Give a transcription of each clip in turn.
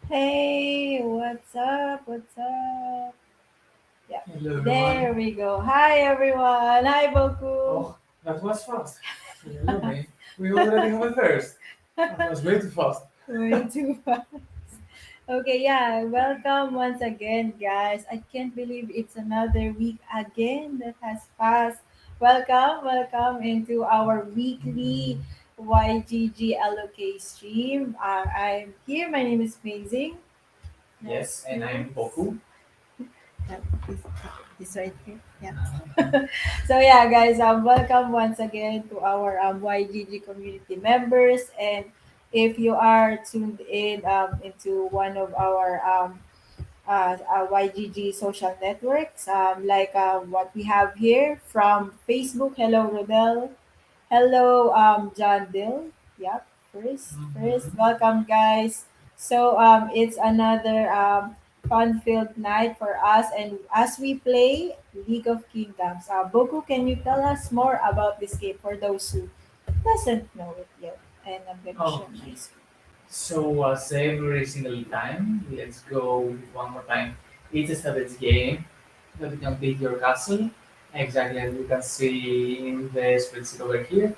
Hey, what's up? What's up? Yeah, Hello there everyone. we go. Hi, everyone. Hi, Boku. Oh, that was fast. Hello mate. We already have a first. That was way too fast. Way too fast. Okay, yeah, welcome once again, guys. I can't believe it's another week again that has passed. Welcome into our weekly YGGLOK stream. I'm here. My name is Mazing. Yes, Next, and I'm please. Boku. Yeah, this right here. Yeah. So yeah, guys, welcome once again to our YGG community members. And if you are tuned in into one of our YGG social networks, like what we have here from Facebook. Hello, Rodel. Hello, John Dill. Yep. First, Mm-hmm. welcome, guys. So it's another fun-filled night for us, and as we play League of Kingdoms, Boku, can you tell us more about this game for those who doesn't know it yet? And I'm gonna share my Okay. screen. So as every single time, let's go with one more time. It's a strategy game that you can build your castle. Exactly as you can see in the spreadsheet over here.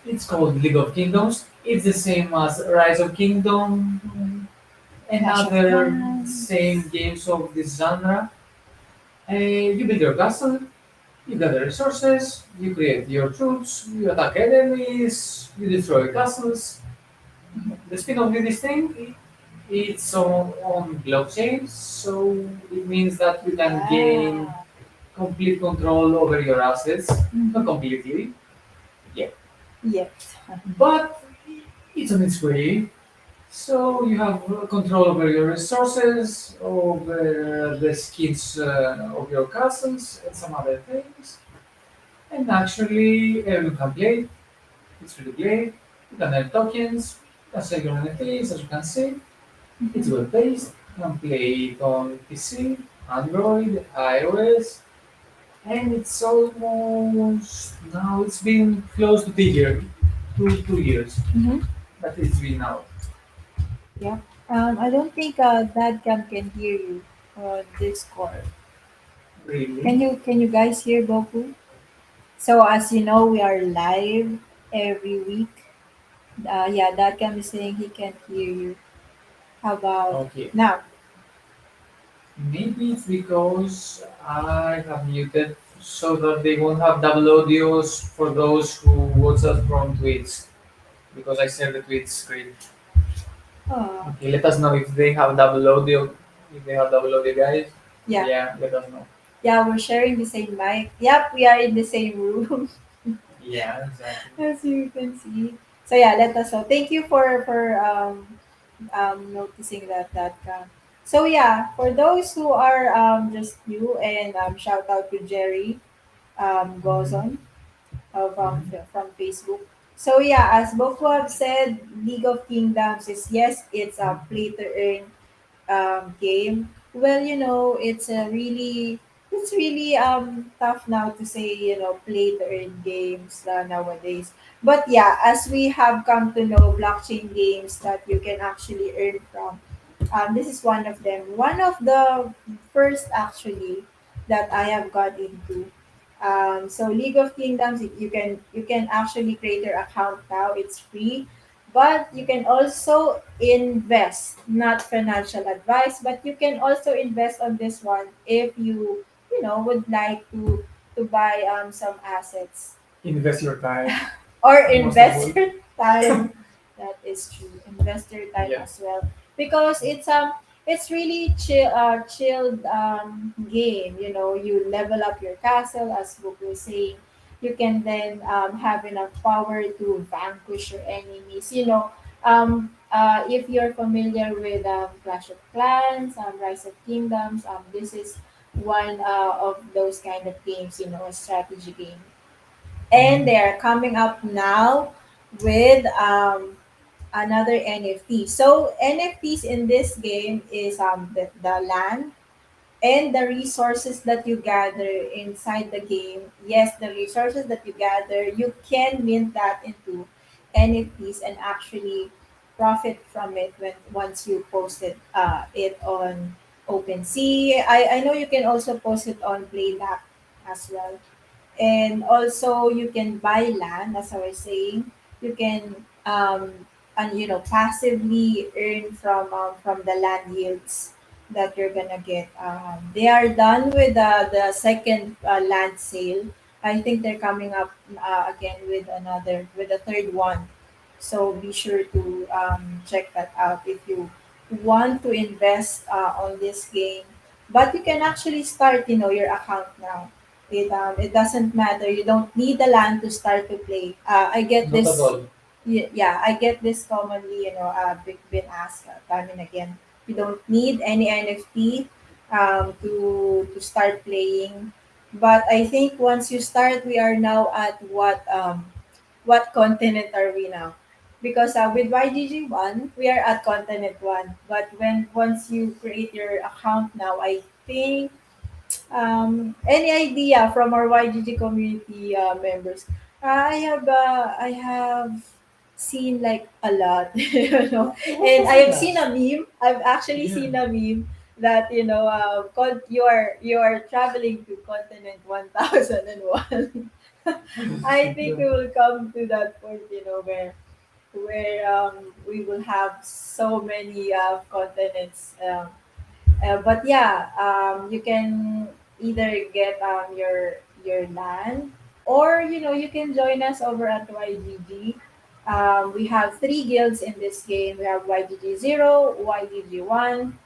It's called League of Kingdoms. It's the same as Rise of Kingdom and Clash of other same Clans. games of this genre. You build your castle, you gather resources, you create your troops, you attack enemies, you destroy castles. The speed of this thing, it's on blockchain, so it means that you can gain Yeah. complete control over your assets. Not Mm-hmm. completely, yeah, Yet. but it's on its way. So you have control over your resources, over the skins of your castles, and some other things. And actually, everyone can play. It's free to play. You can earn tokens. You can sell your NFTs, as you can see. It's Mhm. web based. You can play it on PC, Android, iOS, and it's almost now. It's been close to 2 years, 2 years Mhm. that it's been out. Yeah. I don't think that can hear you on Discord. Really. Can you guys hear Boku? So as you know, we are live every week. Yeah, that can be saying he can't hear you. How about Okay. now? Maybe it's because I have muted so that they won't have double audios for those who watch us from Twitch because I share the Twitch screen. Oh, Okay, let us know if they have double audio. If they have double audio, guys. yeah, Yeah, let us know. yeah. We're sharing the same mic. Yep, we are in the same room. Yeah, exactly. As you can see. So yeah, let us know. Thank you for noticing that. So yeah, for those who are just new, and shout out to Jerry Mm-hmm. Gozon of Mm-hmm. from Facebook. So yeah, as Boku have said, League of Kingdoms is, yes, it's a play to earn game. Well, it's really tough now to say, play to earn games nowadays. But yeah, as we have come to know blockchain games that you can actually earn from, this is one of them. One of the first actually that I have got into. So League of Kingdoms, you can actually create your account now. It's free, but you can also invest. Not financial advice, but you can also invest on this one if you would like to buy some assets Invest your time, or most of invest all. your time. That is true. Invest your time Yeah. as well, because it's really chilled game. You level up your castle, as Book was saying. You can then have enough power to vanquish your enemies. If you're familiar with Clash of Clans, Rise of Kingdoms, this is one of those kind of games. A strategy game, and Mm-hmm. they are coming up now with another NFT. So NFTs in this game is the land and the resources that you gather inside the game. Yes, the resources that you gather, you can mint that into NFTs and actually profit from it when once you posted it on OpenSea. I know you can also post it on Playback as well. And also you can buy land, as I was saying. You can and passively earn from the land yields that you're gonna get. They are done with the second land sale. I think they're coming up again with another with a third one. So be sure to check that out if you want to invest on this game. But you can actually start, your account now. It doesn't matter. You don't need the land to start to play. I get Not at this. all. Yeah, I get this commonly. Been asked time and again. You don't need any NFT to start playing. But I think once you start, we are now at what continent are we now? Because with YGG1, we are at continent one. But when once you create your account now, I think any idea from our YGG community members? I have seen like a lot, What and was I the have seen a last? meme. I've actually Yeah. seen a meme that you are traveling to continent 1001. I think Yeah. we will come to that point, where we will have so many continents. But yeah, you can either get your land, or you can join us over at YGG. We have three guilds in this game. We have YGG 0, YGG 1,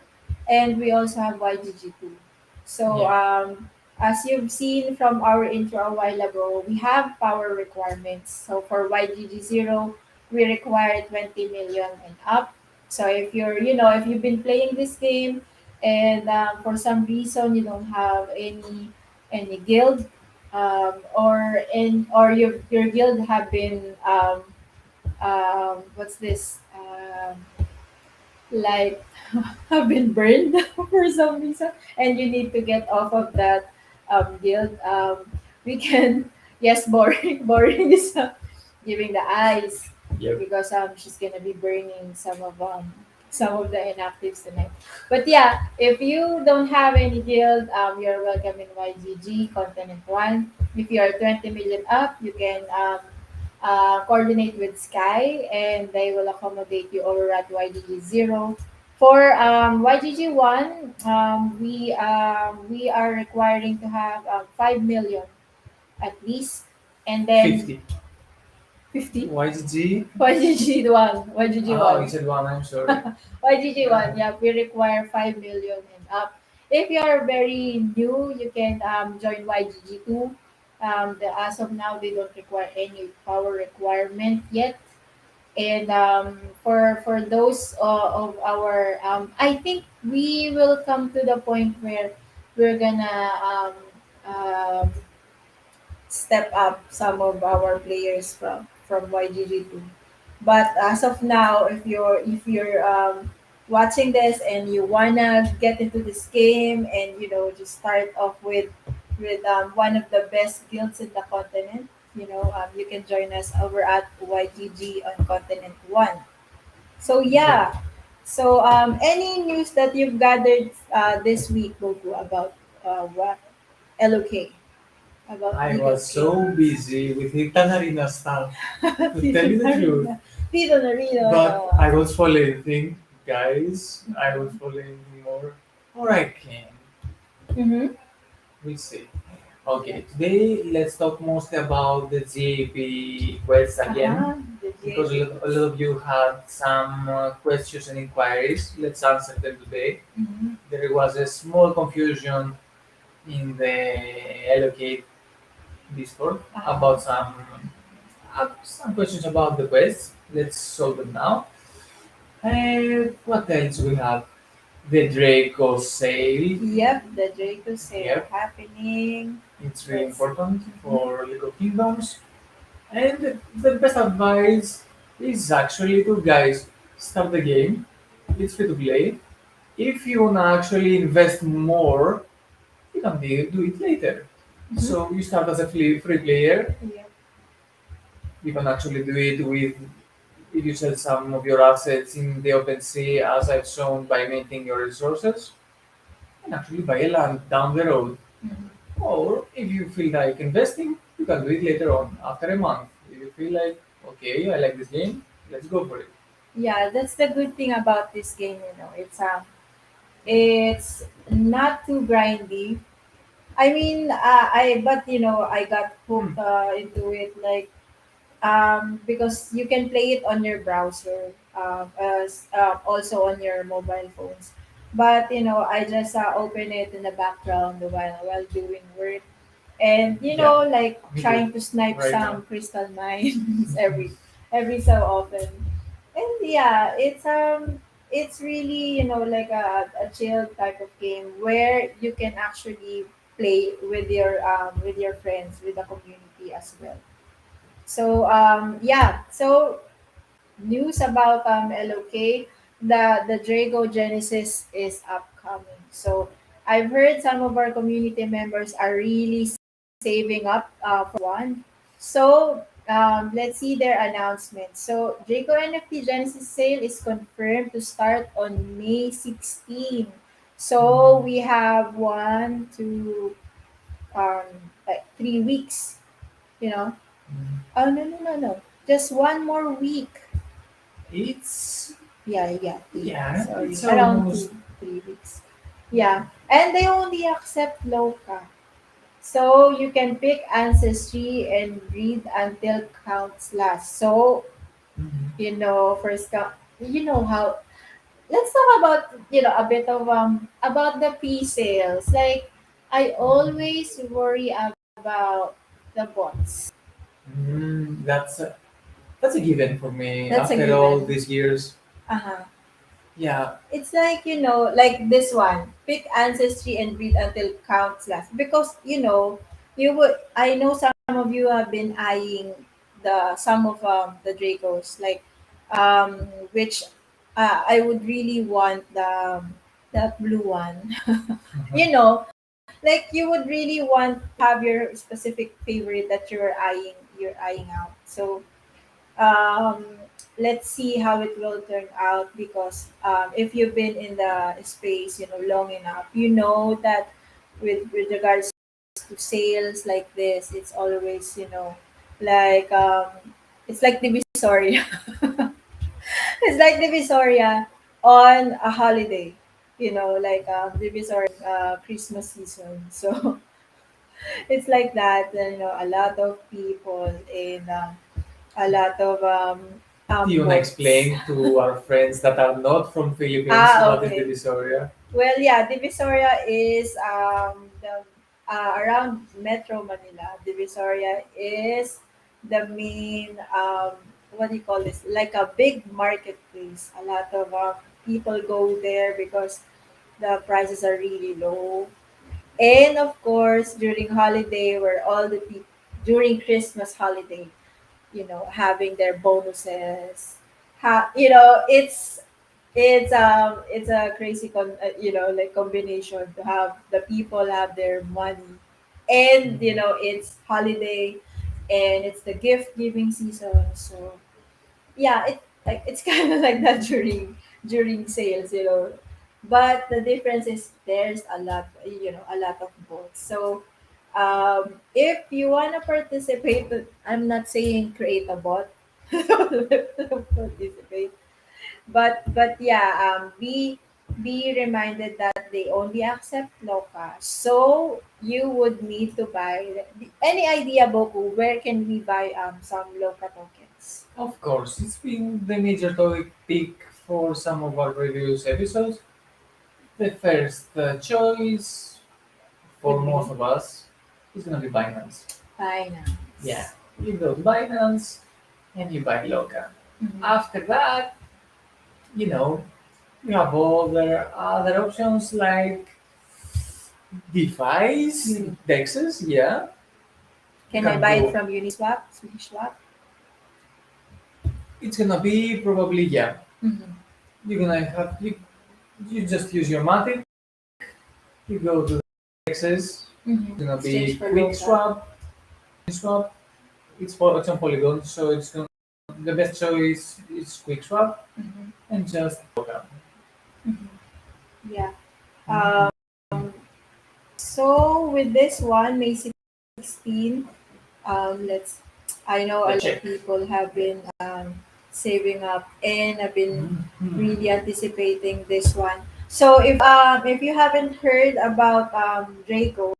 and we also have YGG 2. So Yeah. as you've seen from our intro a while ago, we have power requirements. So for YGG 0, we require 20 million and up. So if you've been playing this game and for some reason you don't have any guild, or your guild have been what's this like have been burned for some reason, and you need to get off of that guild. We can yes, boring. Boring is giving the eyes, Yep. because she's gonna be burning some of the inactives tonight. But yeah, if you don't have any guild, you're welcome in YGG Continent One. If you are 20 million up, you can coordinate with Sky, and they will accommodate you over at YGG 0. For YGG 1, we are requiring to have 5 million at least, and then 50. 50. YGG? YGG 1, YGG Oh, you 1. said one, I'm sorry. YGG 1, yeah, we require 5 million and up. If you are very new, you can join YGG 2. As of now, they don't require any power requirement yet. And for those of our, I think we will come to the point where we're gonna um, step up some of our players from YGG 2. But as of now, if you're watching this and you wanna get into this game, and just start off with one of the best guilds in the continent, you can join us over at YGG on Continent 1. So Yep. yeah. So any news that you've gathered this week, Boku, about what LOK, about I League of was so Kings? busy with the Tanarina stuff, to tell Tito you the truth. Narina. Tito But I Narina. was following, guys. I was following more. Or I can. Mm-hmm. We'll see. Yeah. Okay, today let's talk mostly about the GAP quest again, Uh-huh. The because JP a lot quiz. of you had some questions and inquiries. Let's answer them today. Mm-hmm. There was a small confusion in the Allocate Discord Uh-huh. about some questions about the quest. Let's solve them now. And what else we have? The Draco sale. Yep, the Draco sale Yep, happening. it's really Let's see. important Mm-hmm. for League of Kingdoms. And the best advice is actually to guys start the game. It's free to play. If you wanna actually invest more, you can do it later. Mm-hmm. So you start as a free player. Yep. You can actually do it with if you sell some of your assets in the open sea, as I've shown by maintaining your resources, and actually buy a land down the road. Mhm. Or if you feel like investing, you can do it later on, after a month. If you feel like, okay, I like this game, let's go for it. Yeah, that's the good thing about this game. It's not too grindy. I mean, I but I got Hmm. hooked into it, like because you can play it on your browser, as also on your mobile phones. But I just open it in the background while doing work, and Yeah, like me too. trying to snipe Right now. some crystal mines every so often. And yeah, it's really like a chill type of game where you can actually play with your friends, with the community as well. So yeah, so news about LOK, the Drago Genesis is upcoming. So I've heard some of our community members are really saving up for one. So let's see their announcement. So Drago NFT Genesis sale is confirmed to start on May 16. So Mhm. we have one, two, like 3 weeks, you know. Mhm. Oh, no, no, no, no. Just one more week. It's Yeah, yeah, yeah, sorry. it's Around almost 2, 3 weeks. Yeah. And they only accept Loka. So you can pick Ancestry and read until counts last. So, mhm. first count, how, let's talk about, a bit of, about the pre-sales. Like, I always worry about the bots. That's a given for me That's a after all given. these years. Uh-huh. Yeah. It's like, like this one. Pick ancestry and read until counts last. Because, I know some of you have been eyeing some of the Dracos, like, which I would really want that blue one. you know, like you would really want to have your specific favorite that you're eyeing out. So um, let's see how it will turn out, because if you've been in the space long enough, you know that with regards to sales like this, it's always like it's like Divisoria. It's like Divisoria on a holiday, like Divisoria Christmas season. So it's like that. And, a lot of people and a lot of Do you want to boats. explain to our friends that are not from Philippines Ah, what is okay. Divisoria? Well, yeah, Divisoria is the around Metro Manila. Divisoria is the main what do you call this? Like a big marketplace. A lot of people go there because the prices are really low. And of course, during holiday, where all the people during Christmas holiday, having their bonuses. It's a crazy like combination to have the people have their money, and Mhm. it's holiday, and it's the gift giving season. So yeah, it's kind of like that during sales, but the difference is there's a lot of bots. So if you want to participate, I'm not saying create a bot participate, but yeah, be reminded that they only accept Loka. So you would need to buy. Any idea, Boku, where can we buy some Loka tokens? Of course, it's been the major topic for some of our previous episodes. The first choice for most Mm-hmm. of us is going to be Binance. Yeah, Binance. you go to Binance and you buy Loca. Mm-hmm. After that, you know, you have other options like DeFi's, Uni. DEXs, yeah. You Can I can buy it go, from Uniswap, Swedish Swap? it's gonna be probably, yeah. Mm-hmm. You're gonna have, you just use your Matic, you go to DEXs, Mm-hmm. it's gonna Exchange be for Quick Loka. Swap, Swap, it's on Polygon, so it's gonna the best choice is quick swap Mhm. and just program. Mhm. Yeah. Mhm. So with this one, May 16, let's. I know a Let's lot of check. people have been saving up and have been Mhm. really anticipating this one. So if you haven't heard about Draco,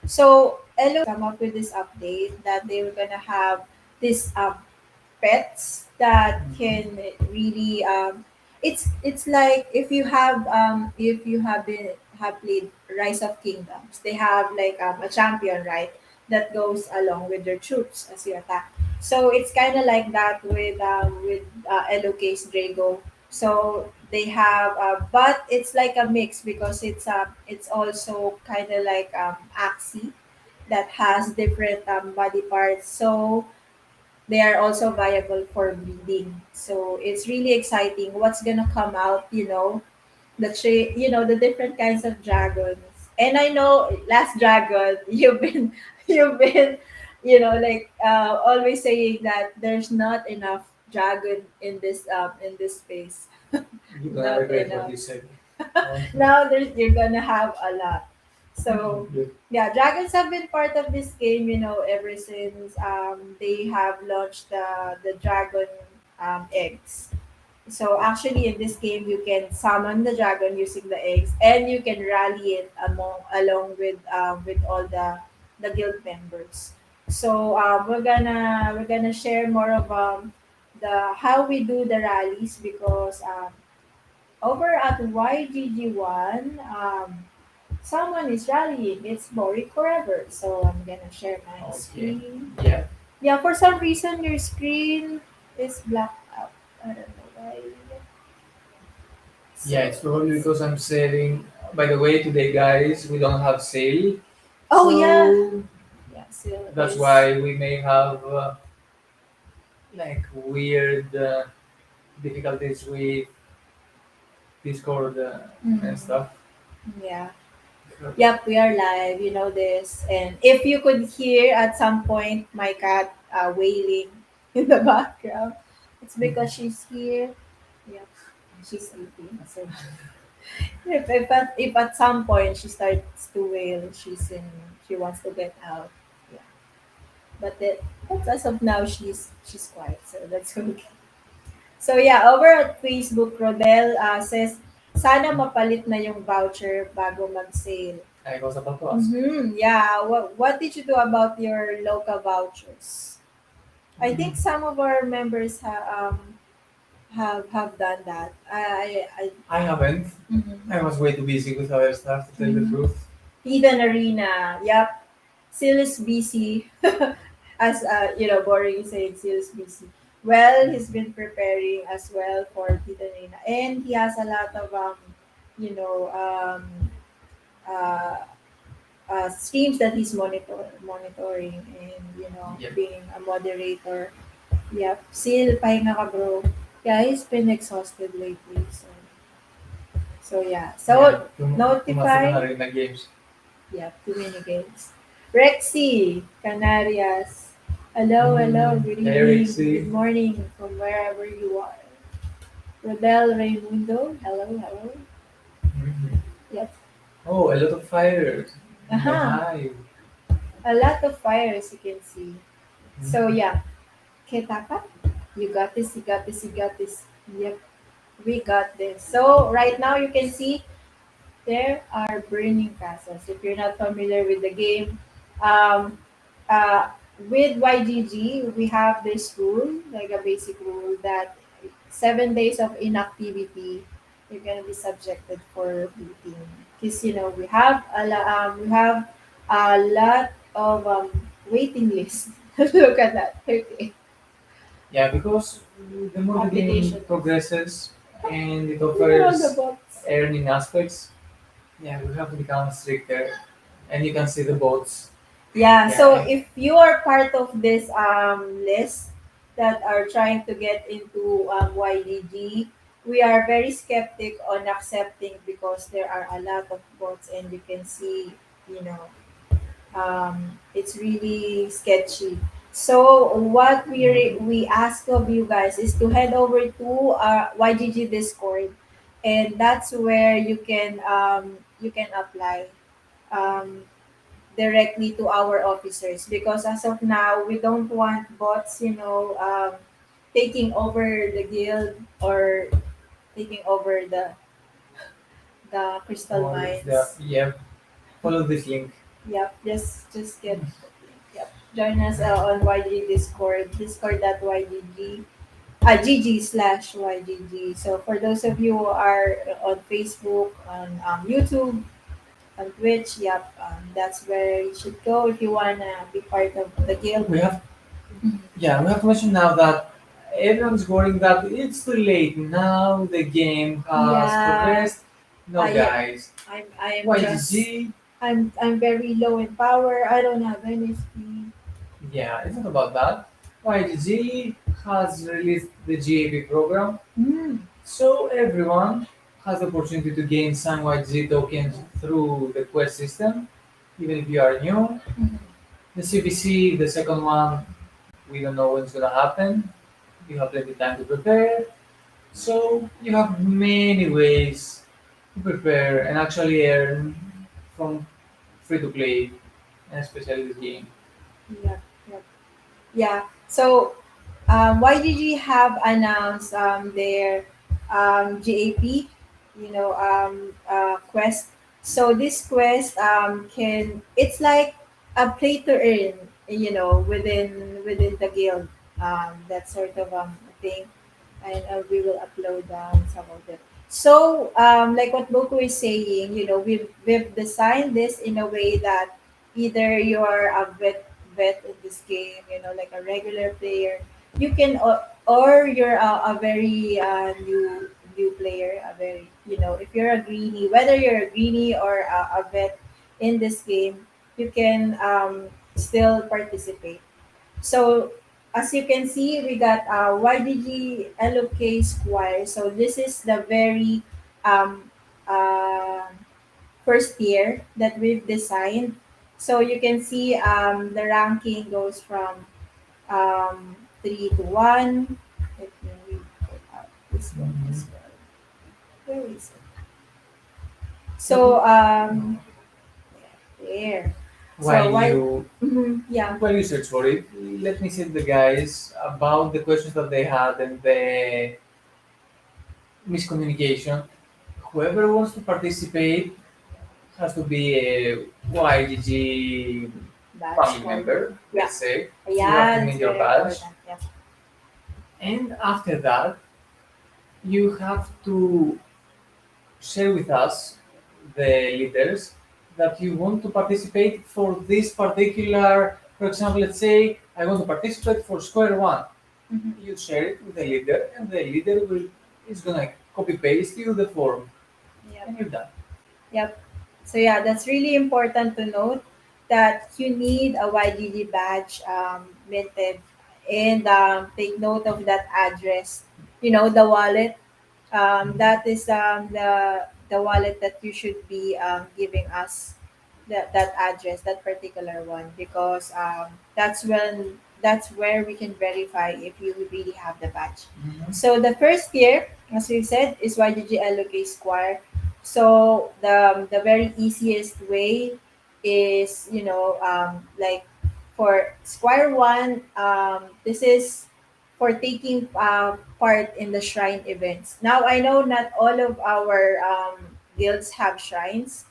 so Elo come up with this update that they were gonna have this pets that can really it's like if you have been have played Rise of Kingdoms, they have like a champion, right, that goes along with their troops as you attack. So it's kind of like that with Elocase Drago. So they have but it's like a mix because it's also kind of like axi that has different body parts. So they are also viable for breeding. So it's really exciting. What's gonna come out, the different kinds of dragons. And I know last dragon, you've been, always saying that there's not enough dragon in this space. You're gonna Not regret what enough. you said. Now you're gonna have a lot. So Yeah. yeah, dragons have been part of this game, ever since they have launched the dragon eggs. So actually, in this game, you can summon the dragon using the eggs, and you can rally it along with all the guild members. So we're gonna share more of the how we do the rallies because over at YGG1, someone is rallying. It's boring forever. So I'm gonna share my Okay. screen. Yeah. Yeah, for some reason your screen is blacked out. I don't know why. Yeah, So it's probably let's. because I'm selling. By the way, today, guys, we don't have sale, Oh yeah, so yeah. So that's there's. why we may have like weird difficulties with Discord and Mhm. stuff. Yeah. Yep, we are live. You know this. And if you could hear at some point my cat wailing in the background, it's because she's here. Yep, she's sleeping. So if at some point she starts to wail, she wants to get out. Yeah, but as of now she's quiet, so that's okay. So yeah, over at Facebook, Rodel says, sana mapalit na yung voucher bago mag-sale. I was about to ask. Mm-hmm. Yeah. What did you do about your local vouchers? I think some of our members have done that. I haven't. Mhm. I was way too busy with other stuff to tell the Mhm. truth. Hidden Arena. Yep. Still is busy. As boring saying still is busy. Well, he's been preparing as well for Hidden Arena, and he has a lot of you know, uh, streams that he's monitoring and Yep. being a moderator. Yep. Still, pahinga ka bro. Yeah, he's been exhausted lately. So yeah. Yeah. So Tumasa ka na notify. rin na games. Yeah, too many games. Rexy, Canarias. Hello, hello. Good Eric evening. Good C. morning from wherever you are. Rodel Raimundo. Hello, hello. Mhm. Yep. Oh, a lot of fires in the Aha. hive. A lot of fire as you can see. So Mhm. yeah. Ketaka, you got this, you got this, you got this. Yep. We got this. So right now you can see there are burning castles. If you're not familiar with the game, um, uh, with YGG, we have this rule, like a basic rule, that 7 days of inactivity, you're gonna be subjected for beating. Because we have a lot of waiting list. Look at that. Okay. Yeah, because the more the game Application. progresses and it Look at all the offers bots. earning aspects, yeah, we have to become stricter. And you can see the bots. Yeah, Yeah, so if you are part of this list that are trying to get into YGG, we are very skeptic on accepting because there are a lot of bots and you can see, it's really sketchy. So what Mhm. we ask of you guys is to head over to our YGG Discord, and that's where you can apply um, directly to our officers, because as of now we don't want bots, taking over the guild or taking over the crystal Or the mines. yeah, follow this link. Yep, just get yep. Join us on YG Discord, discord.ygg, GG/YGG. So for those of you who are on Facebook, on YouTube, on Twitch, yep, that's where you should go if you wanna be part of the guild. We have Mhm. Yeah, we have to mention now that everyone's worrying that it's too late now. The game has Yeah, progressed. No, I guys. I am just YGG. I'm very low in power. I don't have any speed. Yeah, it's not about that. YGG has released the GAP program, Mm. so everyone has the opportunity to gain some YGG tokens through the quest system, even if you are new. Mhm. The CPC, the second one, we don't know when it's gonna happen. You have plenty of time to prepare. So you have many ways to prepare and actually earn from free to play, and especially this game. Yep, yep. Yeah. So YGG have announced their GAP, quest. So this quest can it's like a play to earn, within the guild, that sort of thing, and we will upload some of them. So like what Boku is saying, we've designed this in a way that either you're a vet in this game, like a regular player, you can, or you're a very new player, a very, if you're a greenie, whether you're a greenie or a vet in this game, you can still participate. So as you can see, we got YGGLOK Square. So this is the very um, uh, first tier that we've designed. So you can see the ranking goes from 3 to 1. Let me read out this one Mhm. as well. Where is it? But So there. So while why? you Yeah. while you search for it, let me say to the guys about the questions that they had and the miscommunication. Whoever wants to participate has to be a YGG Batch family holder. member, Yeah. let's say. You have Yeah, to that's mint your very badge, important. Yeah. and after that, you have to share with us, the leaders, that you want to participate for this particular. For example, let's say I want to participate for square one. Mhm. You share it with the leader, and the leader will is gonna copy paste you the form, Yep. and you're done. Yep. So yeah, that's really important to note that you need a YGG badge minted, and take note of that address. The wallet. That is the wallet that you should be giving us, that address, that particular one, because that's where we can verify if you really have the badge. Mhm. So the first tier, as we said, is YGGLOK Square. So the very easiest way is, like for Square One, this is for taking part in the shrine events. Now I know not all of our guilds have shrines,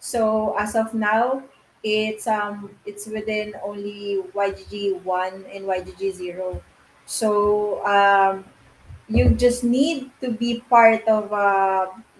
so as of now, it's within only YGG one and YGG zero. So you just need to be part of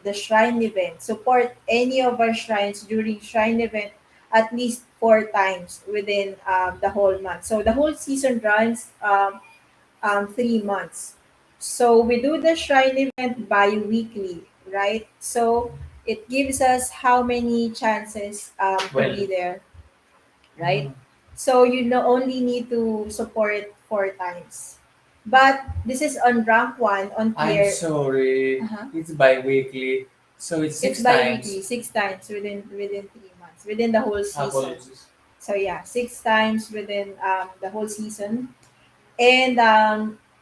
the shrine event. Support any of our shrines during shrine event at least 4 times within the whole month. So the whole season runs 3 months. So we do the shrine event bi-weekly, right? So it gives us how many chances to Well, be there, right? mm, So you only need to support 4 times. But this is on rank one on I'm tier. sorry, Uh-huh. it's bi-weekly, so it's It's six bi-weekly, times. 6 times within 3 months, within the whole season. Apologies. So yeah, 6 times within the whole season. And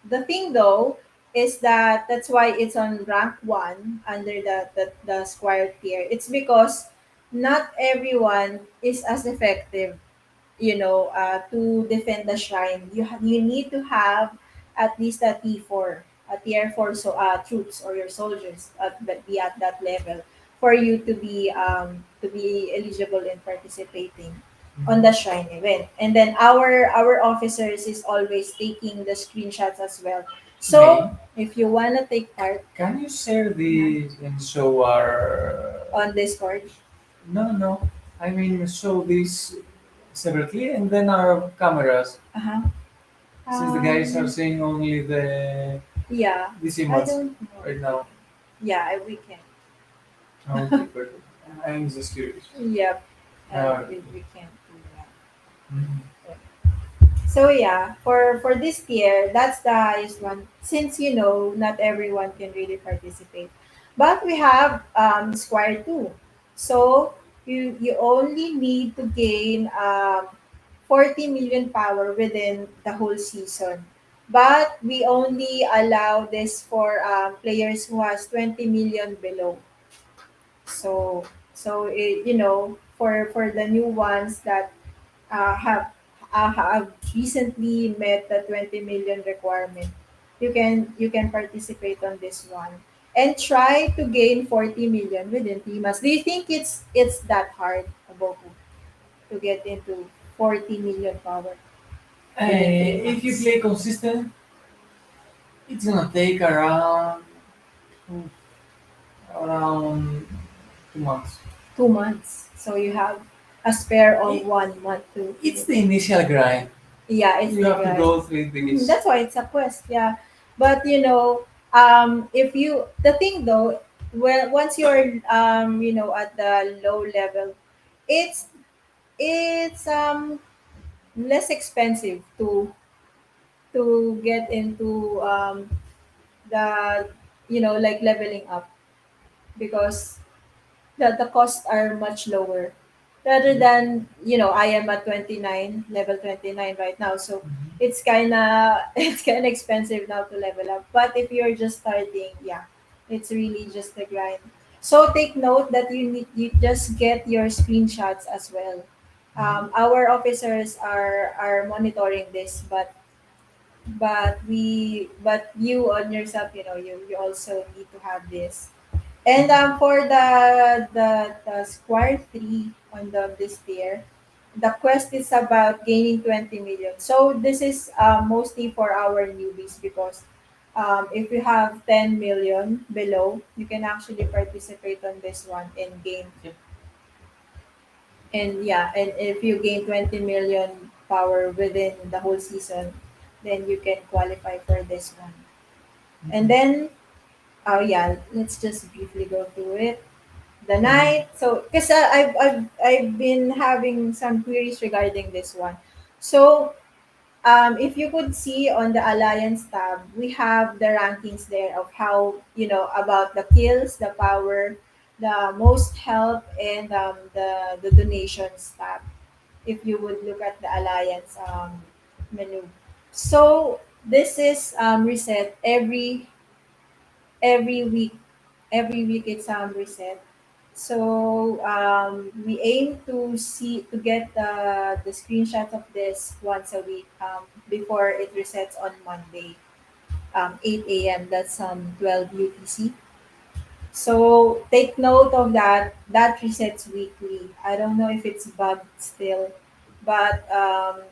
the thing though is that that's why it's on rank one under the squire tier. It's because not everyone is as effective, to defend the shrine. You need to have at least a T4, a tier 4, so troops or your soldiers be at that level for you to be eligible in participating on the Mhm. shrine event. And then our officers is always taking the screenshots as well. May, So if you wanna take part, can you share uh these and show our? on Discord. No, no. I mean, show these separately and then our cameras. Uh-huh. Since the guys are Um, seeing only yeah, these I emotes don't know right if we now. can. Yeah, we can. Okay, perfect. I'm just curious. Yep, Uh, we can't do that. mhm. So yeah, for this tier, that's the highest one. Since not everyone can really participate, but we have Squire two. So you only need to gain 40 million power within the whole season. But we only allow this for players who has 20 million below. For the new ones that have recently met the 20 million requirement, you can participate on this one and try to gain 40 million within 3 months. Do you think it's that hard, Aboku, to get into 40 million power within three If you months? play consistent, it's gonna take around around 2 months. 2 months. So you have a spare of It, 1 month to it's get. the initial grind. Yeah, it's You the have to grind. go through this. That's why it's a quest. Yeah, but if you the thing though, well, once you're at the low level, it's it's less expensive to get into the like leveling up, because the costs are much lower rather Yep. than I am at 29, level 29 right now, so Mhm. it's kind of it's kind of expensive now to level up. But if you're just starting, yeah, it's really just the grind. So take note that you just get your screenshots as well. Mhm. Our officers are monitoring this, but you on yourself, you also need to have this. And for the Square 3 on this tier, the quest is about gaining 20 million. So this is mostly for our newbies, because if you have 10 million below, you can actually participate on this one and gain. Yep. And yeah, and if you gain 20 million power within the whole season, then you can qualify for this one. And Mhm. then, oh yeah, let's just briefly go through it. The Mhm. night. So, because I've been having some queries regarding this one. So, if you could see on the Alliance tab, we have the rankings there of how about the kills, the power, the most help, and the donations tab. If you would look at the Alliance menu, so this is reset every week. Every week it's reset. So we aim to get the screenshots of this once a week, before it resets on Monday, 8 a.m. That's 12 UTC. So take note of that. That resets weekly. I don't know if it's bugged still, but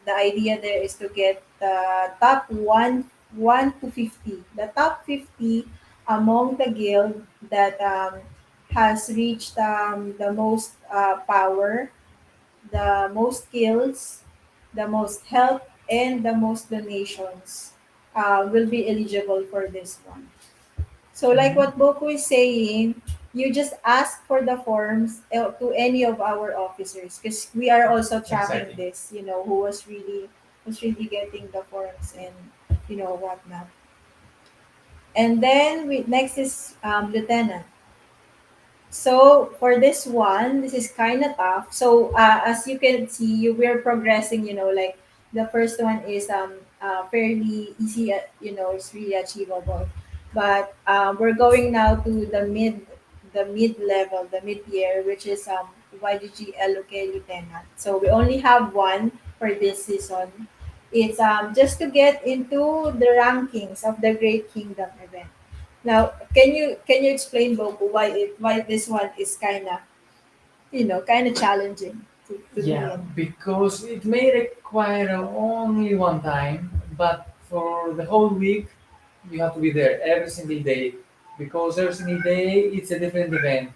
the idea there is to get the top one to 50. The top 50 among the guild that has reached the most power, the most kills, the most help, and the most donations will be eligible for this one. So like Mhm. what Boku is saying, you just ask for the forms to any of our officers, because we are also tracking Exactly. this, who was really getting the forms and whatnot. And then next is lieutenant. So for this one, this is kind of tough. So as you can see, we're progressing. Like the first one is fairly easy. It's really achievable. But we're going now to the mid level, the mid year, which is YGGLOK Lieutenant. So we only have one for this season. It's just to get into the rankings of the Great Kingdom event. Now, can you explain, Boku, why this one is kind of challenging to be Yeah, in? because it may require only one time, but for the whole week, you have to be there every single day. Because every single day, it's a different event.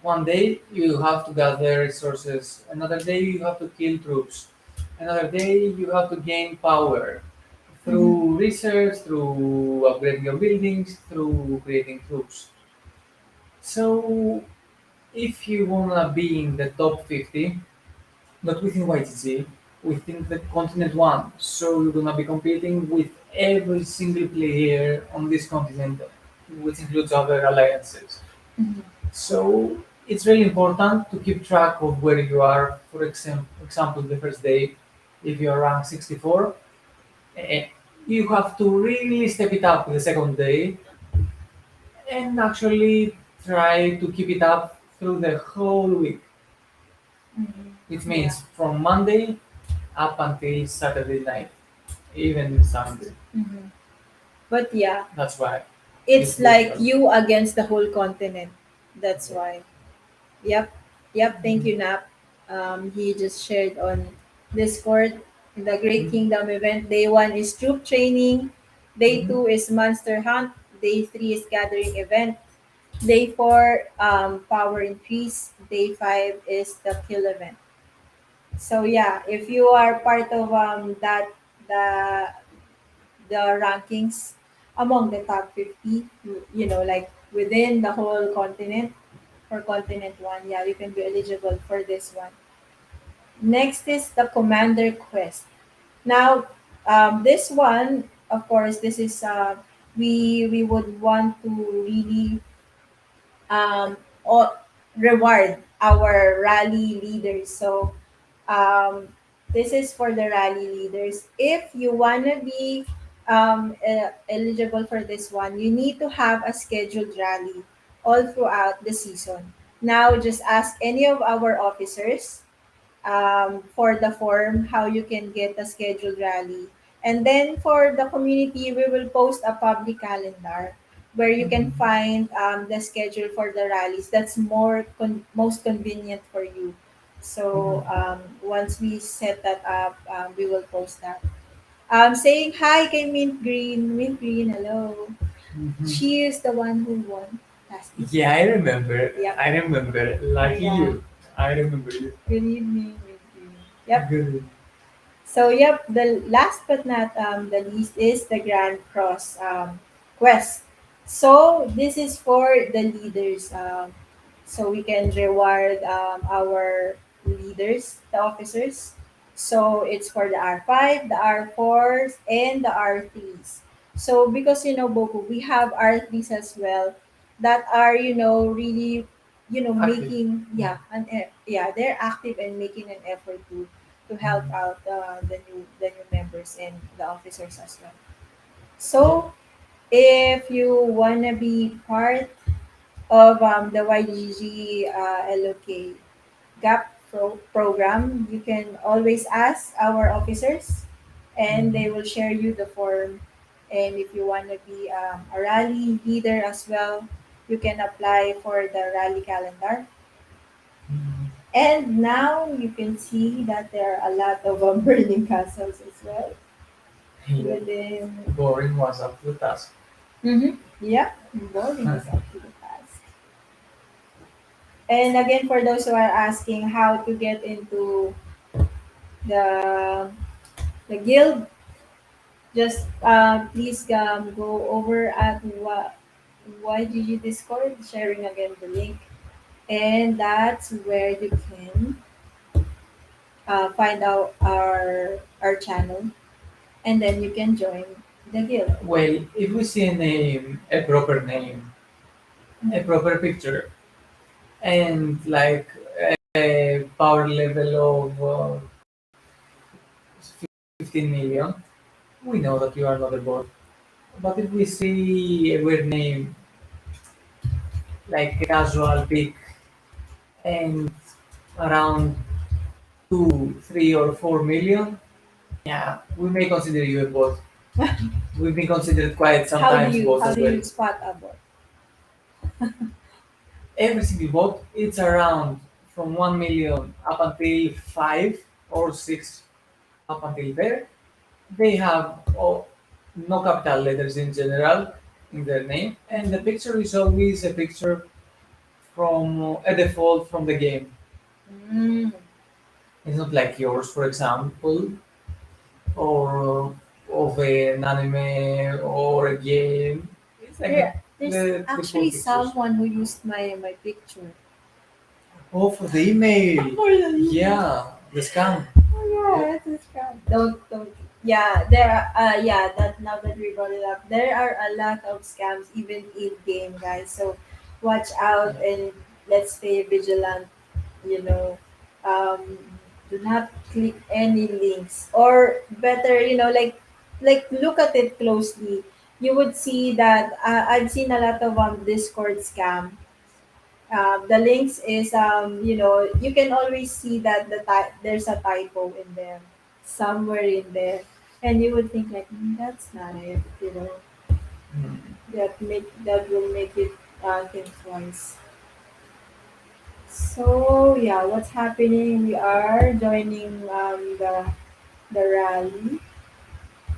One day, you have to gather resources. Another day, you have to kill troops. Another day, you have to gain power Mm-hmm. through research, through upgrading your buildings, through creating troops. So, if you wanna be in the top 50, not within YGG, within the continent one. So you're gonna be competing with every single player on this continent, which includes other alliances. Mm-hmm. So it's really important to keep track of where you are. For example, the first day, if you are rank 64, eh, you have to really step it up the second day and actually try to keep it up through the whole week. Which Mm-hmm. Yeah. means from Monday up until Saturday night, even Sunday. Mm-hmm. But yeah, That's why it's it's like difficult. you against the whole continent. That's Yeah. why. Yep. Yep. Thank you, Nap. He just shared on Discord. The Great Mhm. Kingdom event. Day one is troop training. Day Mhm. two is monster hunt. Day three is gathering event. Day four, power increase. Day five is the kill event. So yeah, if you are part of the the rankings among the top 50, like within the whole continent for continent one, yeah, you can be eligible for this one. Next is the commander quest. Now, this one, of course, this is we would want to really or reward our rally leaders. So um, this is for the rally leaders. If you want to be eligible for this one, you need to have a scheduled rally all throughout the season. Now, just ask any of our officers for the form how you can get a scheduled rally. And then for the community, we will post a public calendar where you can Mhm. find the schedule for the rallies that's most convenient for you. So Mhm. once we set that up, we will post that. Saying hi kay Mint Green. Mint Green, hello. Mhm. She is the one who won last week. Yeah, I remember. Yep. I remember. Lucky Yeah. you. I remember you. Good evening, Mint Green. Yep. Good. So yep, the last but not the least is the Grand Cross quest. So this is for the leaders. So we can reward our leaders, the officers. So it's for the R5, the R4s, and the R3s. So because Boku, we have R3s as well that are really Active. making Yeah. yeah, they're active and making an effort to help Mhm. out the new members and the officers as well. Yeah. So if you wanna be part of the YGG LOK GAP program, you can always ask our officers, and Mhm. they will share you the form. And if you wanna be a rally leader as well, you can apply for the rally calendar. Mhm. And now you can see that there are a lot of burning castles as well Yeah. within. Boring was up to the task. Mm-hmm. Yeah, boring is up to the task. And again, for those who are asking how to get into the the guild, just please go over at YGG Discord, sharing again the link, and that's where you can find out our channel, and then you can join the guild. Well, if we see a name, a proper name, a Mhm. proper picture, and like a power level of 15 million, we know that you are not a bot. But if we see a weird name like a casual pick and around 2, 3, or 4 million, yeah, we may consider you a bot. We've been considered quite sometimes bots how as do well. you spot a bot? Every single bot, it's around from 1 million up until 5 or 6, up until there. They have no capital letters in general in their name, and the picture is always a picture from a default from the game. Mm. It's not like yours, for example, or of an anime or a game. It's like There's the full actually pictures. someone who used my picture. Oh, for the email. For the email. Yeah, the scam. Oh yeah, it's a scam. Don't. Yeah, there are. Yeah, that now that we brought it up, there are a lot of scams even in game, guys. So watch out and let's stay vigilant. You know, um, do not click any links, or better, like look at it closely. You would see that I've seen a lot of Discord scam. The links is you can always see that there's a typo in there somewhere in there, and you would think like, that's not it, Mm. that will make it think twice. So yeah, what's happening? We are joining the rally,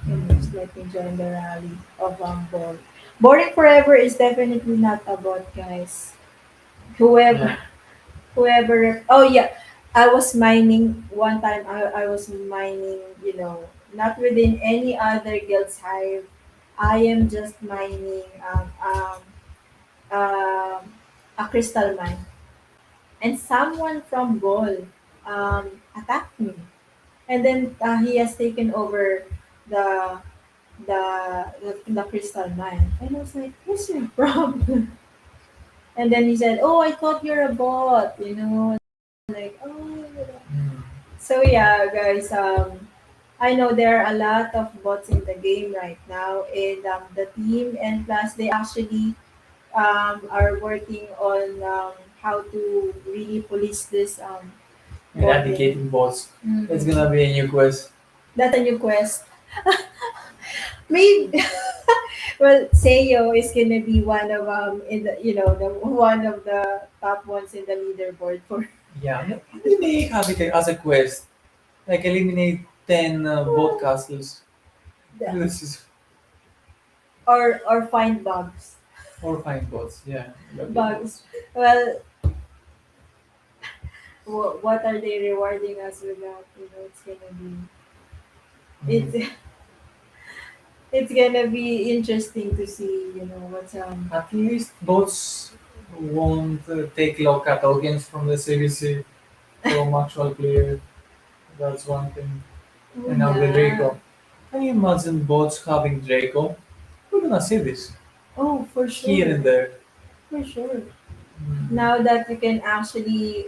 and just Mm. let me join the rally of board. Boring forever is definitely not a bot, guys. Whoever Yeah. oh yeah, I was mining one time. I was mining, not within any other guild's hive. I am just mining um, a crystal mine, and someone from Gol attacked me, and then he has taken over the the crystal mine, and I was like, what's your problem? And then he said, oh, I thought you're a bot, like, oh. Mm. So yeah, guys, I know there are a lot of bots in the game right now, and the team and plus they actually are working on how to really police this bot game. Eradicating bots. It's Mhm. gonna be a new quest. That's a new quest. Maybe well, Seiyo is gonna be one of in the the one of the top ones in the leaderboard for Yeah, we may have it as a quest. Like eliminate 10 bot castles. the, This is or find bugs. or find bots. Yeah, lovely Bugs. bots. Well, what are they rewarding us with that? It's gonna be Mm. it's it's gonna be interesting to see. What's At least bots won't take local tokens from the CBC from actual players. That's one thing. oh And now the yeah. Draco. Can you imagine bots having Draco? We're gonna see this Oh, for here sure, and there. for sure. Mm. Now that you can actually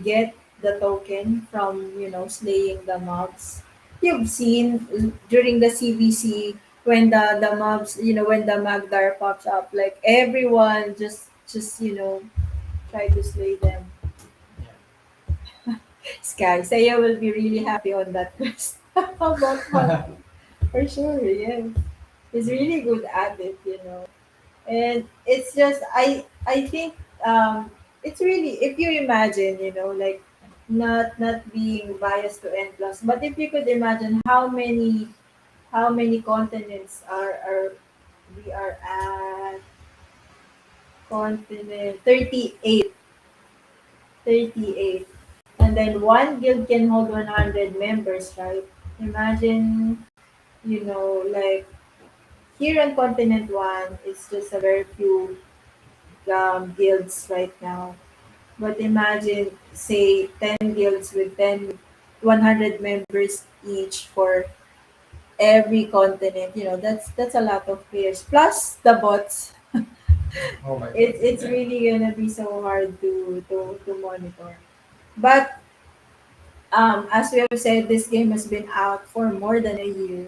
get the token from slaying the mobs, you've seen during the CBC when the mobs, when the Magdar pops up, like everyone just try to slay them. Yeah. Sky Saya will be really happy on that quest. About Mag, for sure, yes. He's really good at it. And it's just I think it's really, if you imagine, like, not being biased to N plus, but if you could imagine how many continents are we are at continent 38, and then one guild can hold 100 members, right? Imagine, like, here on continent 1 it's just a very few guilds right now. But imagine, say, 10 guilds with 100 members each for every continent. That's a lot of players. Plus the bots. Oh my god. It's Yeah. really gonna be so hard to monitor. But as we have said, this game has been out for more than a year,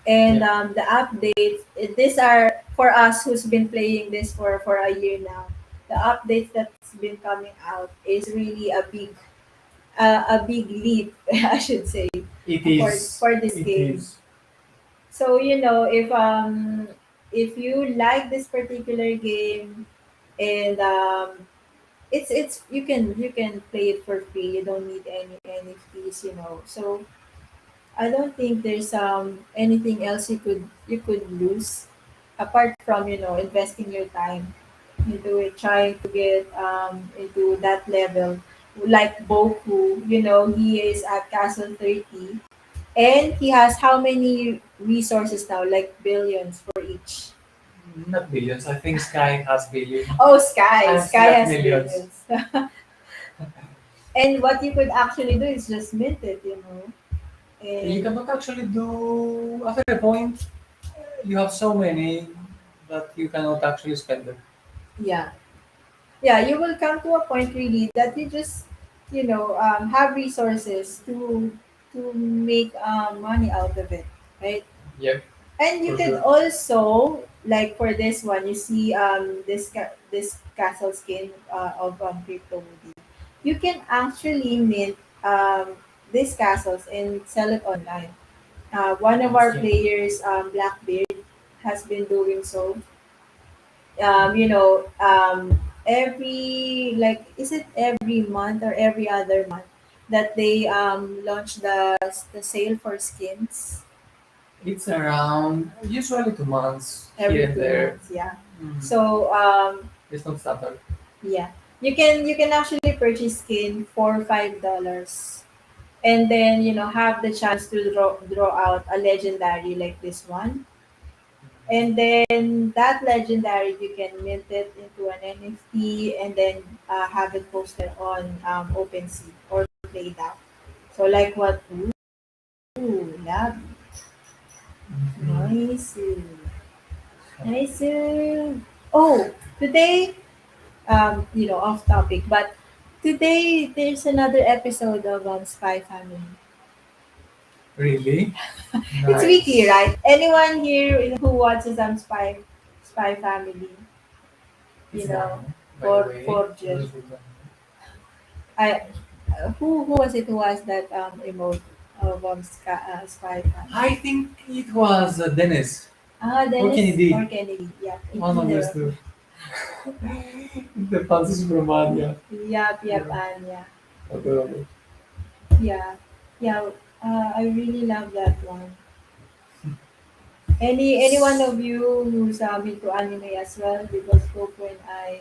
and Yep. the updates, these are for us who's been playing this for a year now. The updates that's been coming out is really a big leap, I should say, It for is. this It game. is. So if you like this particular game, and it's you can play it for free. You don't need any fees, So I don't think there's anything else you could lose apart from investing your time into it, trying to get into that level. Like Boku, he is at Castle 30, and he has how many resources now? Like billions for each. Not billions. I think Sky has billion. Oh, Sky. And Sky still have has millions. billions. And what you could actually do is just mint it. You And cannot actually do after a point. You have so many that you cannot actually spend them. yeah, yeah, you will come to a point really that you just have resources to make money out of it, right? Yep, And you for can sure. also, like for this one, you see this castle skin of crypto Woody. You can actually mint these castles and sell it online. One of our Okay. players, Blackbeard, has been doing so. Every, like, is it every month or every other month that they launch the sale for skins It's around usually 2 months here every and two there. months, yeah. Mm. So It's not standard. yeah, you can actually purchase skin for $5, and then have the chance to draw out a legendary like this one. And then that legendary, you can mint it into an NFT, and then have it posted on OpenSea or played out. So like what? Ooh, love. Mhm. Nice. Nice. Oh, today, off topic, but today there's another episode of Spy Family. Really? It's weekly, Nice. right? Anyone here who watches Spy Family, you It's know, done, by the way. for Those June. who don't I who was it who was that emote of Spy Family? I think it was Dennis or Dennis or Kennedy. Kennedy. Yeah, One of either those of them. two. The Francis Bromania. Yep, yep, Yeah, Anya. adorable. Yeah, yeah. I really love that one. Any one of you who's into anime as well? Because Coco and I,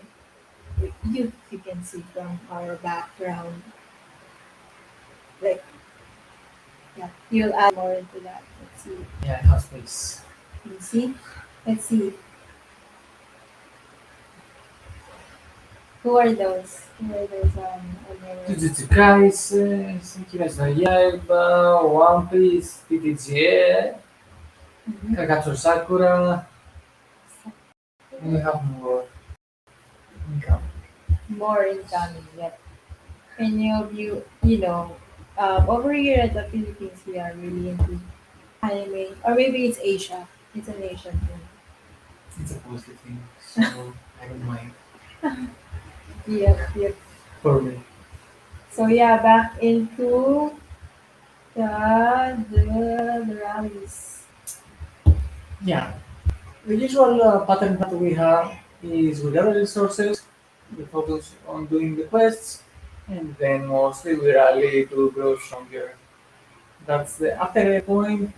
you can see from our background, like, yeah, you'll add more into that. Let's see. Yeah, it has space. You see? Let's see. Who are those? Who are those animals? Jujutsu Kaisen, Kimetsu no Yaiba, One Piece, TTGE, Mhm. Kagakure Sakura, and we have more income. More incoming, yep. Any of you, over here at the Philippines, we are really into anime. Or maybe it's Asia. It's an Asian thing. It's a positive thing, so I don't mind Yep, yep. for me. So yeah, back into the rallies. Yeah, the usual pattern that we have is we gather resources, we focus on doing the quests, and then mostly we rally to grow stronger. That's the after a point.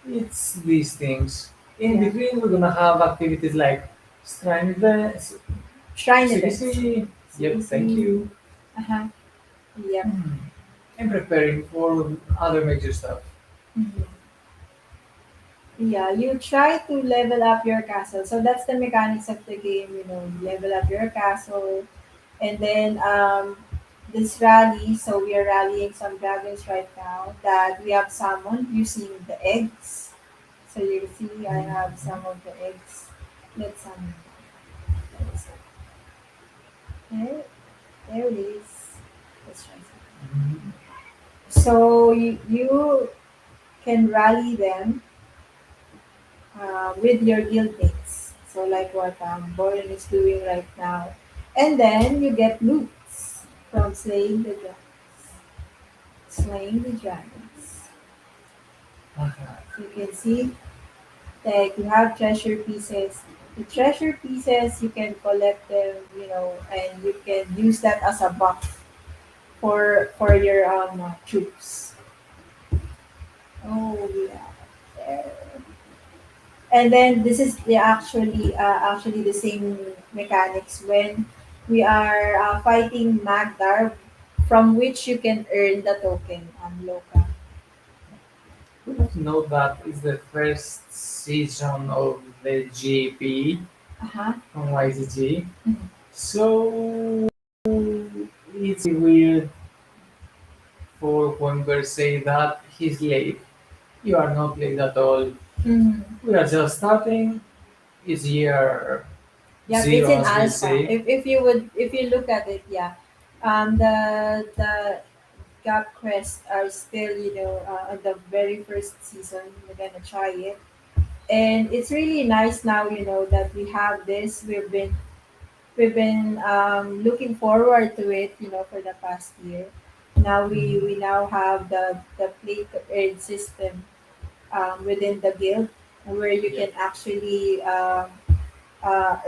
It's these things. In Yeah. between, we're gonna have activities like shrine events, Shrine events. CBC. Yep, thank CBC. you. Uh-huh. Yep. And preparing for other major stuff. Mhm. Yeah, you try to level up your castle. So that's the mechanics of the game, you level up your castle. And then this rally, so we are rallying some dragons right now that we have summoned using the eggs. So you see I have some of the eggs. Let's summon. There, there it is. Let's try some. Mhm. So you can rally them with your guildmates. So like what Boyan is doing right now. And then you get loots from slaying the dragons. Slaying the dragons. Okay. You can see like you have treasure pieces. The treasure pieces you can collect them, and you can use that as a buff for your troops. Oh yeah. There. And then this is the actually the same mechanics when we are fighting Magdar, from which you can earn the token Loka. We have to know that it's the first season of the GP Uh-huh. on YGG. Mhm. So it's weird for Wember say that he's late. You are not late at all. Mhm. We are just starting. It's year Yep, it's zero, in as we alpha. say. If you look at it, yeah, the gap crests are still at the very first season. We're gonna try it, and it's really nice now. That we have this. We've been looking forward to it. For the past year. Now we Mhm. now have the play to earn system within the guild, where you Yeah. can actually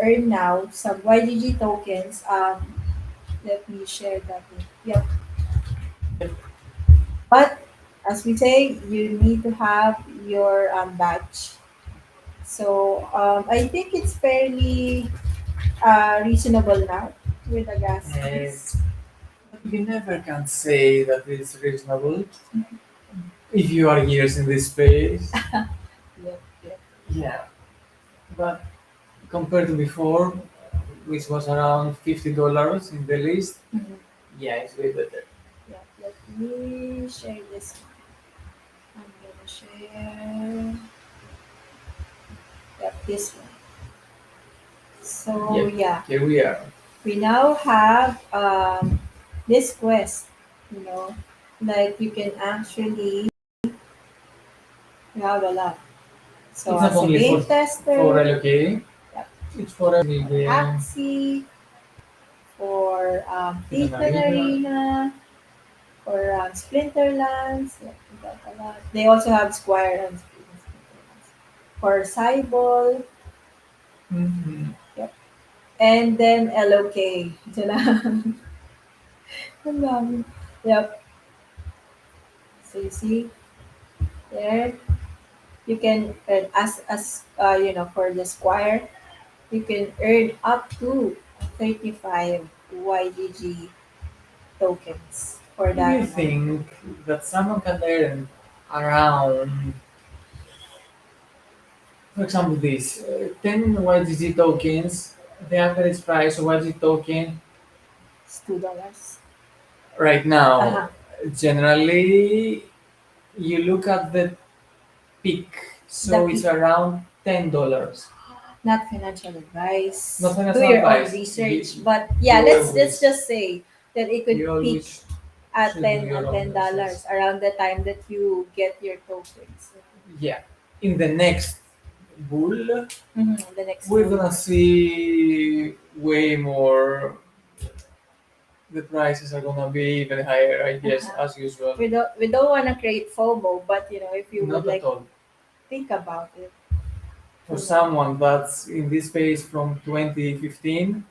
earn now some YGG tokens. Let me share that link. Yep. But as we say, you need to have your badge. So I think it's fairly reasonable now with the gas Uh, fees. but you never can say that it's reasonable if you are years in this space. Yep, yep. Yeah, but compared to before, which was around $50 in the list, Mhm. yeah, it's way better. Yep. Let me share this one. I'm gonna share. Yep, this one. So Yep, yeah, here we are. we now have this quest. You know, like you can actually you have a lot. So It's not as a only game for tester, LOK, yep, it's for every for game Axie, for in an Titan arena. Arena, for Splinterlands. Yep, we got a lot. They also have Squire and Splinterlands. For Cyball, Mhm. yep. And then LOK. Sila. Ang dami. Yep. So you see there, you can earn for the Squire, you can earn up to 35 YGG tokens for Do you that one. think that someone can earn around, for example, this 10 YGG tokens, the average price of YGG token It's $2. right now, Uh-huh. generally, you look at the peak, The so it's peak. around $10. Not financial Not advice. Do financial your own advice. research. But yeah, You let's always, just say that it could you peak always at should do 10 your at own research. $10 around the time that you get your tokens. Yeah. In the next bull, The next we're bull gonna run. see way more. The prices are gonna be even higher, I guess, Uh-huh. as usual. We don't want to create FOMO, but if you would Not at like all. think about it, For you know. someone that's in this space from 2015,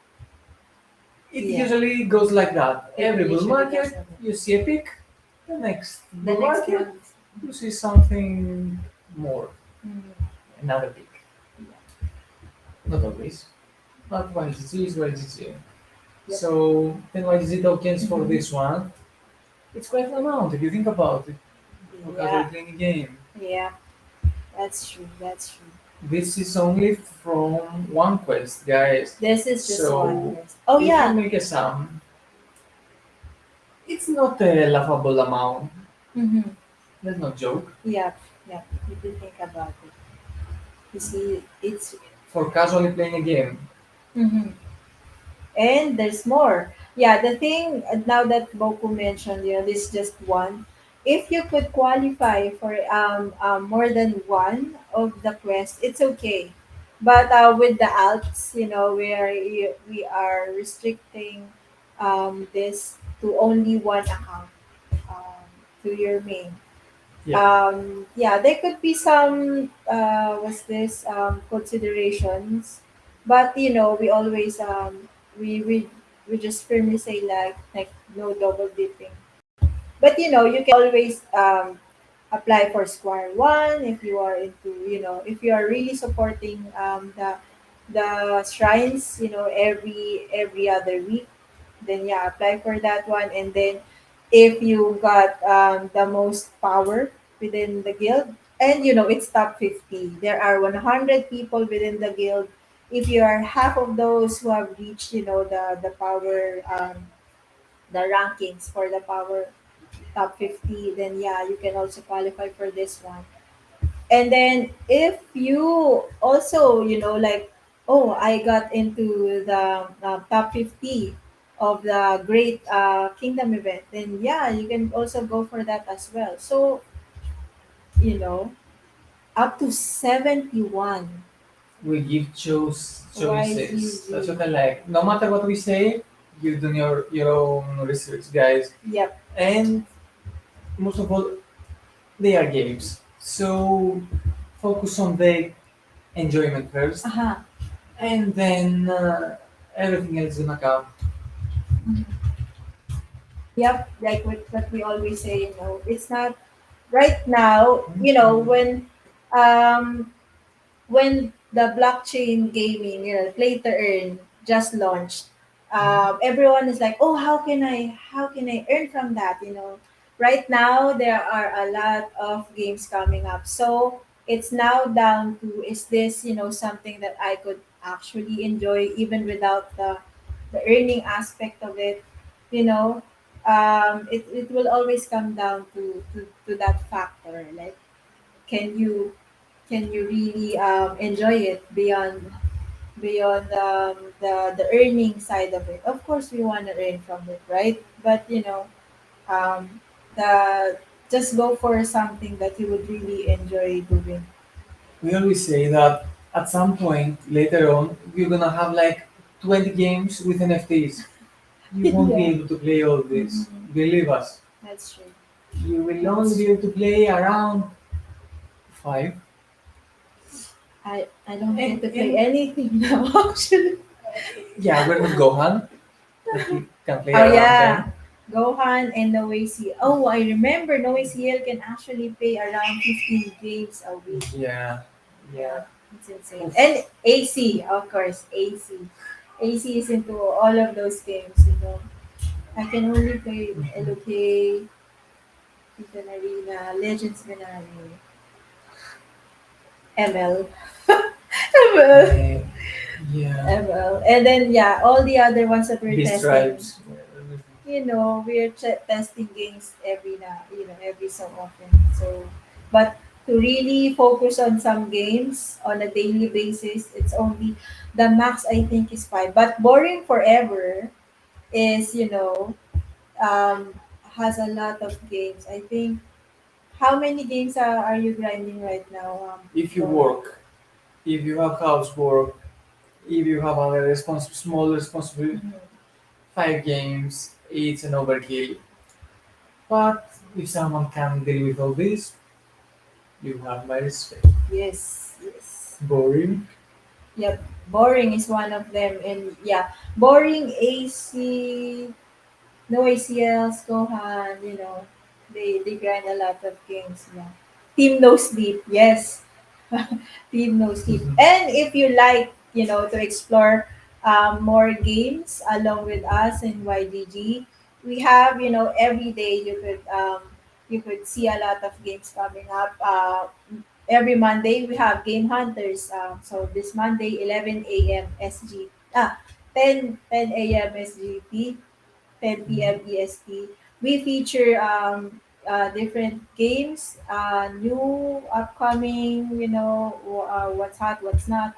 it Yeah, usually goes like that. it Every bull usually goes market, like that. you see a peak. The next The bull next market, month. you see something more. Mm, Another peak. yeah. Not always. But YGG is YGG. Yep. So 10 YGG tokens for Mhm. this one. It's quite an amount if you think about it for casually Yeah, playing a game. yeah, that's true. That's true. This is only from one quest, guys. This is just one So list. Oh if you yeah. make a sum, it's not a laughable amount. Mm-hmm. Let's not joke. Yep, yep. If you think about it, you see, it's For casually playing a game, mm-hmm. And there's more. Yeah, the thing now that Boku mentioned, this is just one. If you could qualify for more than one of the quests, it's okay. But with the alts, we are restricting this to only one account, to your main. Yeah. Yeah, there could be some was this considerations, but we always we just firmly say like no double dipping. But you can always apply for Square One if you are into if you are really supporting the shrines every other week, then yeah, apply for that one. And then if you got the most power within the guild, and it's top 50, there are 100 people within the guild. If you are half of those who have reached the power, the rankings for the power top 50, then yeah, you can also qualify for this one. And then if you also like, oh, I got into the top 50 of the great kingdom event, then yeah, you can also go for that as well. So you know up to 71 We give choices. That's YGG. what I like. No matter what we say, you do your own research, guys. Yep. And most of all, they are games. So focus on the enjoyment first, Uh-huh. and then everything else gonna come. Yep, like what we always say, it's not right now, Mhm. um when the blockchain gaming, play to earn just launched, everyone is like, oh, how can I earn from that? Right now there are a lot of games coming up, so it's now down to, is this something that I could actually enjoy even without the earning aspect of it. You know, it will always come down to that factor, like, can you can you really enjoy it beyond the earning side of it. Of course we want to earn from it, right? But um, the just go for something that you would really enjoy doing. We always say that at some point later on, we're gonna have like 20 games with NFTs. You won't be Yeah. able to play all this. Hmm. Believe us. That's true. You will only That's be true. able to play around five. I don't get to play And anything now, actually. yeah, we're not Gohan, that you can play Oh around yeah, 10. Gohan and Noisy. Oh, I remember Noisy can actually play around 15 games a week. Yeah, Yeah, yeah. it's insane. Oof. And AC, of course, AC. AC is into all of those games. I can only play Mhm. LOK, Titan Arena, Legends Binary, ML. ML. Eh, yeah. ML. And then, yeah, all the other ones that we're Beast testing. tribes. Yeah, everything. We're testing games every so often. So, but to really focus on some games on a daily basis, it's only the max, I think, is five. But boring forever is has a lot of games. I think, how many games are you grinding right now, If you Lauren? work, if you have housework, if you have other small responsibility, Mhm. 5 games, it's an overkill. But if someone can deal with all this, you have my respect. Yes, yes. Boring. Yep, boring is one of them, and yeah, boring AC, no ACLs, Gohan, they grind a lot of games. Yeah, Team No Sleep, yes, Team No Sleep. And if you like, to explore more games along with us in YGG, we have, every day you could see a lot of games coming up. Every Monday we have Game Hunters. So this Monday, 11 a.m. SG. 10 a.m. SGT, 10 p.m. EST. We feature different games, new, upcoming, what's hot, what's not,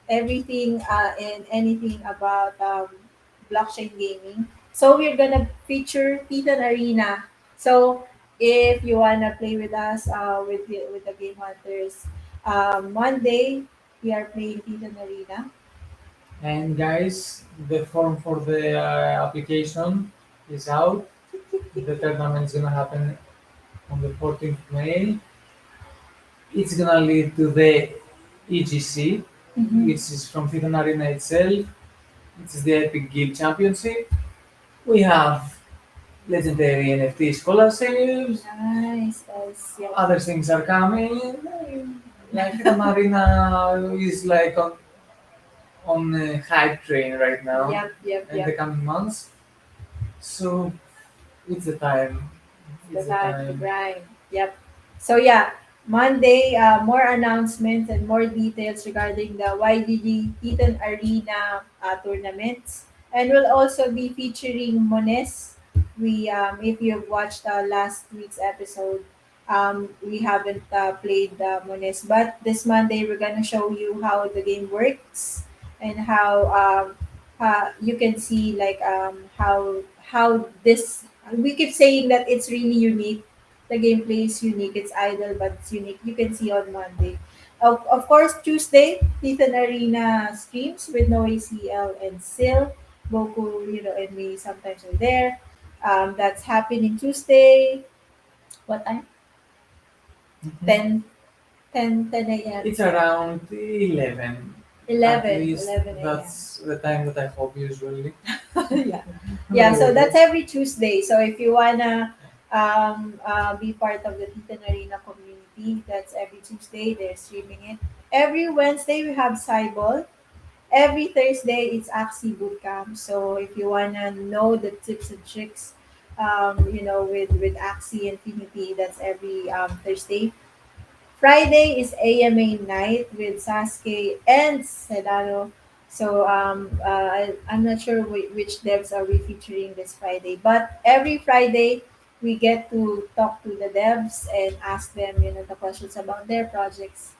everything and anything about blockchain gaming. So we're gonna feature Titan Arena. So if you wanna play with us, with the Game Hunters, Monday we are playing Titan Arena. And guys, the form for the application is out. The tournament is gonna happen on the 14th of May. It's gonna lead to the EGC, Mm-hmm. which is from Titan Arena itself. It is the Epic Guild Championship. We have legendary NFT scholarships. Nice, nice. Yep, Other things are coming. Like Titan Arena is like on a hype train right now yep, yep, in the yep. coming months. So it's the time. The It's the time to time. grind. Yep. So yeah, Monday, more announcements and more details regarding the YGG Titan Arena tournaments, and we'll also be featuring Mones. If you've watched last week's episode, we haven't played Mones, but this Monday we're gonna show you how the game works and how you can see like how this we keep saying that it's really unique. The gameplay is unique. It's idle, but it's unique. You can see on Monday. Of course, Tuesday, Titan Arena streams with no ACL and Sil. Boku, and me sometimes are there. That's happening Tuesday. What time? Mhm. 10, 10 a.m. It's around 11. At 11, least 11 a.m. that's the time that I hope usually. Yeah. Yeah, so that's Otherwise, every Tuesday. So if you wanna be part of the Titan Arena community, that's every Tuesday. They're streaming it. Every Wednesday we have Cyball. Every Thursday it's Axie Bootcamp. So if you wanna know the tips and tricks, with Axie Infinity, that's every Thursday. Friday is AMA night with Sasuke and Sedano. So I'm not sure which devs are we featuring this Friday, but every Friday we get to talk to the devs and ask them, the questions about their projects.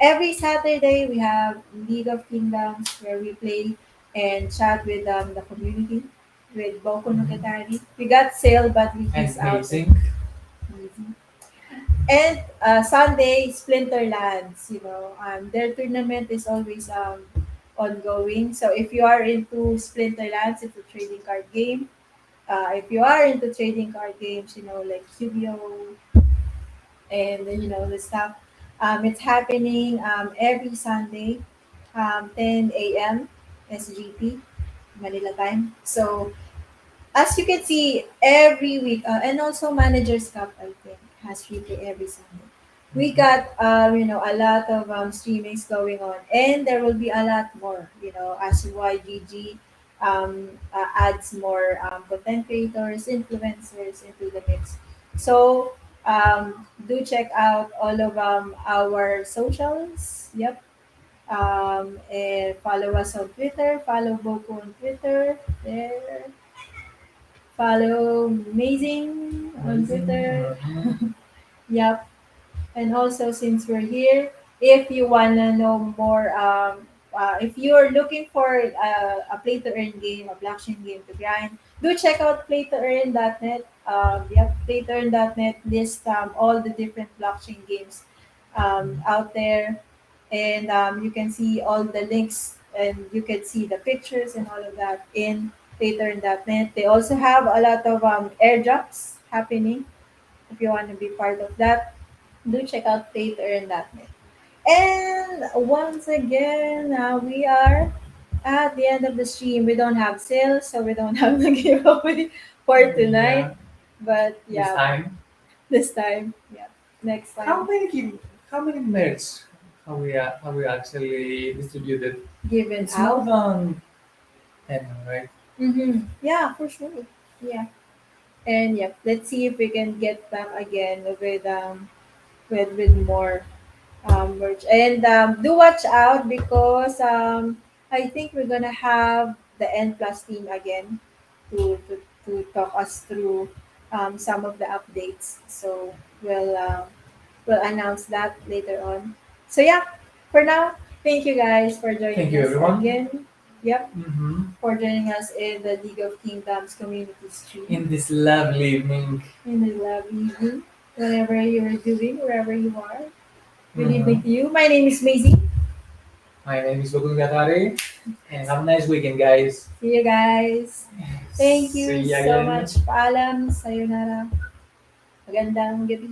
Every Saturday we have League of Kingdoms where we play and chat with the community with mhm. BOKUNOGATARI. We got Sale, but he's And out of amazing. Amazing. And Sunday, Splinterlands, their tournament is always ongoing. So if you are into Splinterlands, it's a trading card game. If you are into trading card games, like Yu-Gi-Oh! And the stuff, it's happening every Sunday, 10 a.m. SGP, Manila time. So as you can see, every week, and also Managers Cup, I think, has replay every Sunday. We Mhm. got, a lot of streamings going on, and there will be a lot more, as YGG adds more content creators, influencers into the mix. So, do check out all of our socials. Yep. And follow us on Twitter. Follow Boku on Twitter. There. Follow mae-zing on Amazing. Twitter. Mhm. Yep. And also, since we're here, if you wanna know more, if you're looking for a play to earn game, a blockchain game to grind, do check out playtoearn.net. Yep, playtoearn.net lists all the different blockchain games out there, and you can see all the links and you can see the pictures and all of that in playtoearn.net. They also have a lot of airdrops happening. If you want to be part of that, do check out playtoearn.net. And once again, we are at the end of the stream. We don't have sales, so we don't have the giveaway for tonight. Yeah. But This yeah, time. this time, yeah, next How time, many how many merch have we actually distributed? given It's more out. than 10, right? Mm-hmm. Yeah, for sure. Yeah, and yeah, let's see if we can get back again with more merch. And do watch out because I think we're gonna have the N Plus team again to talk us through some of the updates. So we'll announce that later on. So yeah, for now, thank you guys for Thank joining you, us everyone. again. Yep, Mm-hmm. for joining us in the League of Kingdoms community stream In this lovely evening. in the lovely evening. Whatever you're doing, wherever you are. Good evening Mm-hmm. to you. My name is Mae-zing. My name is BOKUNOGATARI, and have a nice weekend, guys. See you guys. Thank See you you so again. much. Paalam. Sayonara. Magandang gabi.